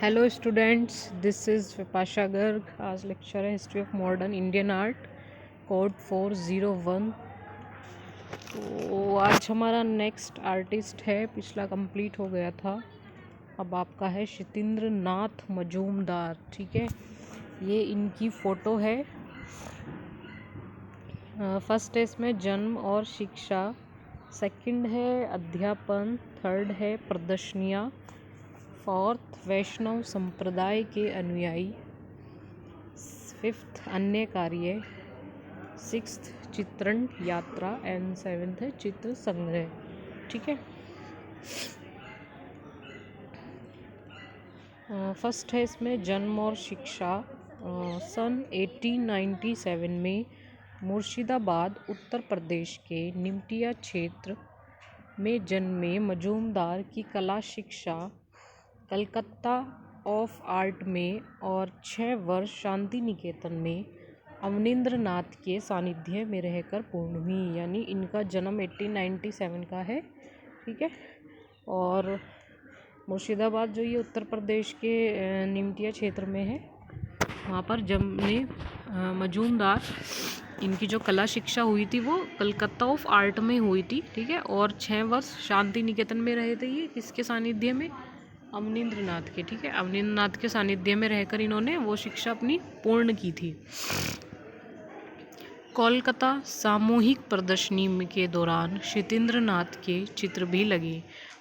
Hello students, this is Vipasha Garg. आज lecture है history of modern Indian art, code 401। तो आज हमारा नेक्स्ट आर्टिस्ट है, पिछला कंप्लीट हो गया था। अब आपका है शतीन्द्र नाथ मजूमदार। ठीक है, ये इनकी फ़ोटो है। फर्स्ट है इसमें जन्म और शिक्षा, सेकंड है अध्यापन, थर्ड है प्रदर्शनियाँ, फोर्थ वैष्णव संप्रदाय के अनुयायी, फिफ्थ अन्य कार्य, सिक्स्थ चित्रण यात्रा एंड सेवेंथ है चित्र संग्रह। ठीक है, फर्स्ट है इसमें जन्म और शिक्षा। सन 1897 में मुर्शिदाबाद उत्तर प्रदेश के निमटिया क्षेत्र में जन्मे मजूमदार की कला शिक्षा कलकत्ता ऑफ आर्ट में और 6 वर्ष शांति निकेतन में अवनींद्र नाथ के सानिध्य में रहकर पूर्ण हुई। यानी इनका जन्म 1897 का है। ठीक है, और मुर्शिदाबाद जो ये उत्तर प्रदेश के निमटिया क्षेत्र में है, वहाँ पर जन्मे मजूमदार इनकी जो कला शिक्षा हुई थी वो कलकत्ता ऑफ आर्ट में हुई थी। ठीक है, और 6 वर्ष शांति निकेतन में रहे थे। ये किसके सानिध्य में? अवनींद्र नाथ के। ठीक है, अवनींद्र नाथ के सानिध्य में रहकर इन्होंने वो शिक्षा अपनी पूर्ण की थी। कोलकाता सामूहिक प्रदर्शनी के दौरान शतीन्द्र नाथ के चित्र भी लगे।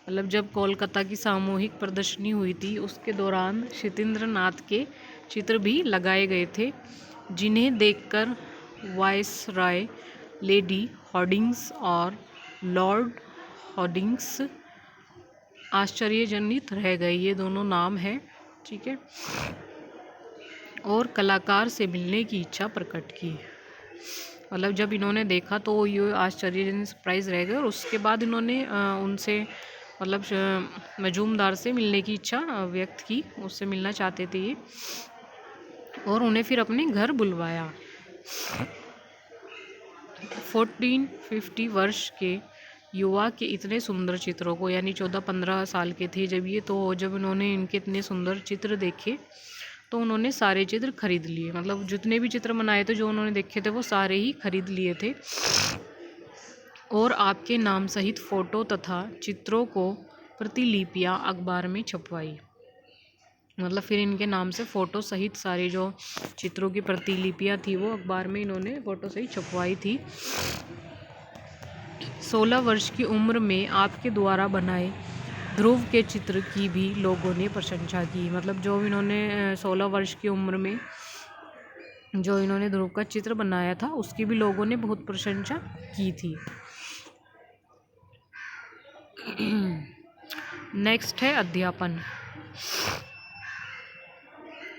मतलब जब कोलकाता की सामूहिक प्रदर्शनी हुई थी उसके दौरान शतीन्द्र नाथ के चित्र भी लगाए गए थे, जिन्हें देखकर वायसराय लेडी हॉडिंग्स और लॉर्ड हॉडिंग्स आश्चर्यजनित रह गए। ये दोनों नाम हैं। ठीक है, और कलाकार से मिलने की इच्छा प्रकट की। मतलब जब इन्होंने देखा तो ये आश्चर्यजनक सरप्राइज रह गए, और उसके बाद इन्होंने उनसे मतलब मजूमदार से मिलने की इच्छा व्यक्त की, उससे मिलना चाहते थे ये, और उन्हें फिर अपने घर बुलवाया। 1450 वर्ष के युवा के इतने सुंदर चित्रों को, यानी 14-15 साल के थे जब ये, तो जब उन्होंने इनके इतने सुंदर चित्र देखे तो उन्होंने सारे चित्र खरीद लिए। मतलब जितने भी चित्र बनाए थे जो उन्होंने देखे थे वो सारे ही खरीद लिए थे, और आपके नाम सहित फ़ोटो तथा चित्रों को प्रतिलिपियाँ अखबार में छपवाई। मतलब फिर इनके नाम से फ़ोटो सहित सारी जो चित्रों की प्रतिलिपियाँ थी वो अखबार में इन्होंने फ़ोटो सहित छपवाई थी। 16 वर्ष की उम्र में आपके द्वारा बनाए ध्रुव के चित्र की भी लोगों ने प्रशंसा की। मतलब जो इन्होंने 16 वर्ष की उम्र में जो इन्होंने ध्रुव का चित्र बनाया था उसकी भी लोगों ने बहुत प्रशंसा की थी। नेक्स्ट है अध्यापन।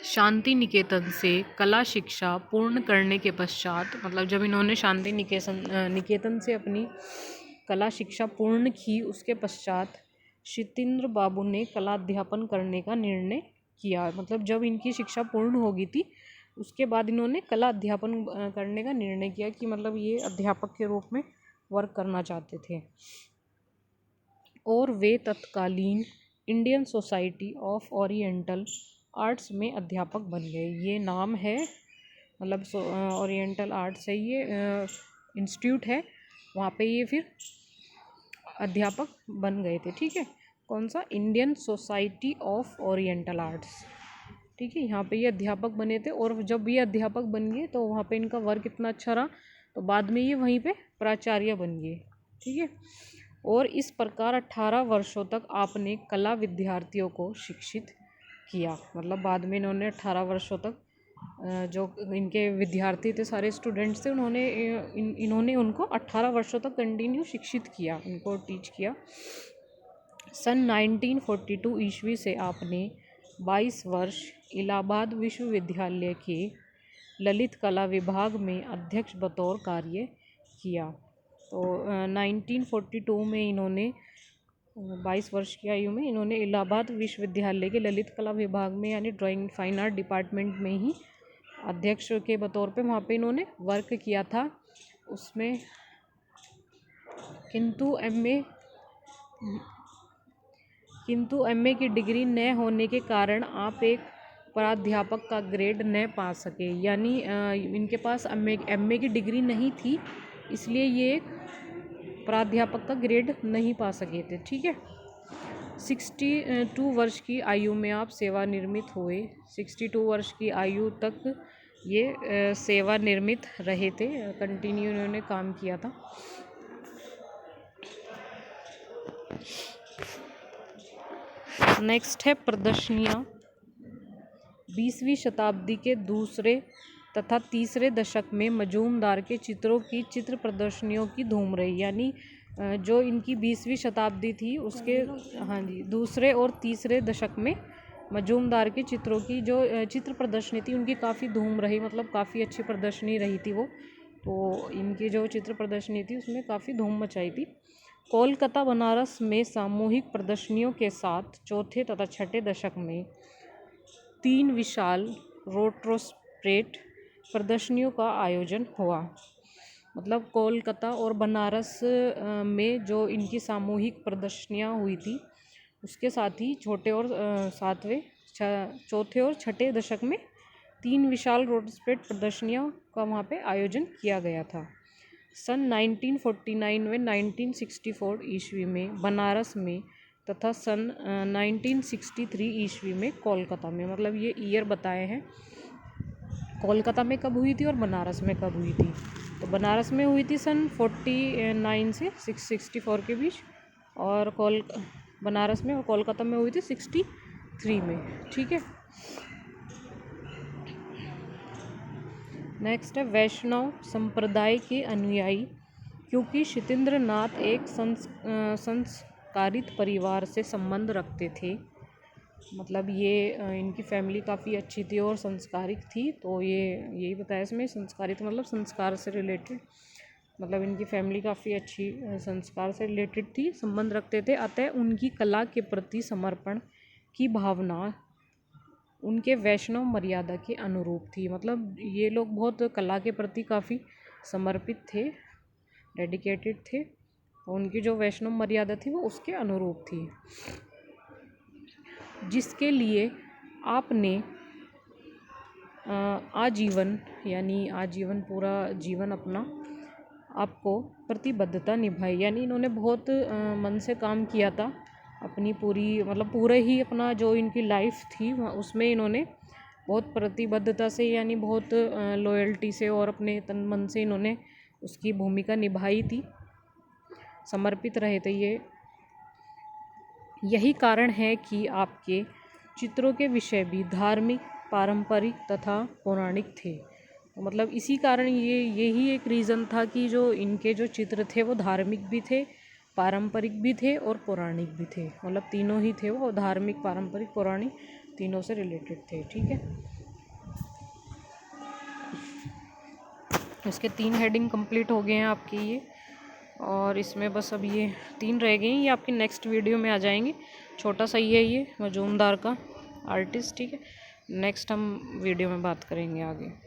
शांति निकेतन से कला शिक्षा पूर्ण करने के पश्चात, मतलब जब इन्होंने शांति निकेतन से अपनी कला शिक्षा पूर्ण की उसके पश्चात शतीन्द्र बाबू ने कला अध्यापन करने का निर्णय किया। मतलब जब इनकी शिक्षा पूर्ण हो गई थी उसके बाद इन्होंने कला अध्यापन करने का निर्णय किया कि मतलब ये अध्यापक के रूप में वर्क करना चाहते थे, और वे तत्कालीन Indian society of oriental arts में अध्यापक बन गए। ये नाम है, मतलब ओरिएंटल आर्ट्स है ये इंस्टीट्यूट है, वहाँ पे ये फिर अध्यापक बन गए थे। ठीक है, कौन सा? Indian society of oriental arts. ठीक है, यहाँ पे ये अध्यापक बने थे, और जब ये अध्यापक बन गए तो वहाँ पे इनका वर्क इतना अच्छा रहा तो बाद में ये वहीं पे प्राचार्य बन गए। ठीक है, और इस प्रकार 18 वर्षों तक आपने कला विद्यार्थियों को शिक्षित किया। मतलब बाद में इन्होंने 18 वर्षों तक जो इनके विद्यार्थी थे, सारे स्टूडेंट्स थे, इन्होंने उनको 18 वर्षों तक कंटिन्यू शिक्षित किया, उनको टीच किया। सन 1942 ईस्वी से आपने 22 वर्ष इलाहाबाद विश्वविद्यालय के ललित कला विभाग में अध्यक्ष बतौर कार्य किया। तो 1942 में इन्होंने 22 वर्ष की आयु में इन्होंने इलाहाबाद विश्वविद्यालय के ललित कला विभाग में, यानी ड्राइंग फाइन आर्ट डिपार्टमेंट में ही अध्यक्ष के बतौर पे वहाँ पे इन्होंने वर्क किया था उसमें। किंतु एमए की डिग्री न होने के कारण आप एक प्राध्यापक का ग्रेड न पा सके। यानी इनके पास एमए की डिग्री नहीं थी, इसलिए ये एक प्राध्यापक का ग्रेड नहीं पा सके थे। ठीक है। 62 वर्ष की आयु में आप सेवानिवृत्त हुए। 62 वर्ष की आयु तक ये सेवानिवृत्त रहे थे, कंटिन्यू इन्होंने काम किया था। नेक्स्ट है प्रदर्शनियाँ। 20वीं शताब्दी के दूसरे तथा तीसरे दशक में मजूमदार के चित्रों की चित्र प्रदर्शनियों की धूम रही। यानी जो इनकी 20वीं शताब्दी थी उसके दूसरे और तीसरे दशक में मजूमदार के चित्रों की जो चित्र प्रदर्शनी थी उनकी काफ़ी धूम रही, मतलब काफ़ी अच्छी प्रदर्शनी रही थी वो। तो इनकी जो चित्र प्रदर्शनी थी उसमें काफ़ी धूम मचाई थी। कोलकाता बनारस में सामूहिक प्रदर्शनियों के साथ चौथे तथा छठे दशक में 3 विशाल रोट्रोस्प्रेट प्रदर्शनियों का आयोजन हुआ। मतलब कोलकाता और बनारस में जो इनकी सामूहिक प्रदर्शनियाँ हुई थी उसके साथ ही चौथे और छठे दशक में 3 विशाल रोट्रोस्प्रेट प्रदर्शनियों का वहाँ पे आयोजन किया गया था। सन 1949 में 1964 ईस्वी में बनारस में तथा सन 1963 ईस्वी में कोलकाता में। मतलब ये ईयर बताए हैं, कोलकाता में कब हुई थी और बनारस में कब हुई थी। तो बनारस में हुई थी सन 49 से 664 के बीच, और बनारस में और कोलकाता में हुई थी 63 में। ठीक है। नेक्स्ट है वैष्णव संप्रदाय के अनुयायी। क्योंकि क्षितेंद्र नाथ एक संस्कारित परिवार से संबंध रखते थे, मतलब ये इनकी फैमिली काफ़ी अच्छी थी और संस्कारित थी, तो ये यही बताया इसमें संस्कारित मतलब संस्कार से रिलेटेड, मतलब इनकी फैमिली काफ़ी अच्छी संस्कार से रिलेटेड थी, संबंध रखते थे। अतः उनकी कला के प्रति समर्पण की भावना उनके वैष्णव मर्यादा के अनुरूप थी। मतलब ये लोग बहुत कला के प्रति काफ़ी समर्पित थे, डेडिकेटेड थे, उनकी जो वैष्णव मर्यादा थी वो उसके अनुरूप थी, जिसके लिए आपने आजीवन यानी आजीवन पूरा जीवन अपना आपको प्रतिबद्धता निभाई। यानी इन्होंने बहुत मन से काम किया था, अपनी पूरी मतलब पूरे ही अपना जो इनकी लाइफ थी उसमें इन्होंने बहुत प्रतिबद्धता से यानी बहुत लॉयल्टी से और अपने तन मन से इन्होंने उसकी भूमिका निभाई थी, समर्पित रहे थे ये। यही कारण है कि आपके चित्रों के विषय भी धार्मिक, पारंपरिक तथा पौराणिक थे। तो मतलब इसी कारण यही एक रीज़न था कि जो इनके जो चित्र थे वो धार्मिक भी थे, पारंपरिक भी थे और पौराणिक भी थे। मतलब तीनों ही थे वो, धार्मिक, पारंपरिक, पौराणिक, तीनों से रिलेटेड थे। ठीक है। इसके 3 हेडिंग कंप्लीट हो गए हैं आपके ये, और इसमें बस अब ये 3 रह गए हैं, ये आपकी नेक्स्ट वीडियो में आ जाएंगे। छोटा सा ही है ये मजूमदार का आर्टिस्ट। ठीक है। नेक्स्ट हम वीडियो में बात करेंगे आगे।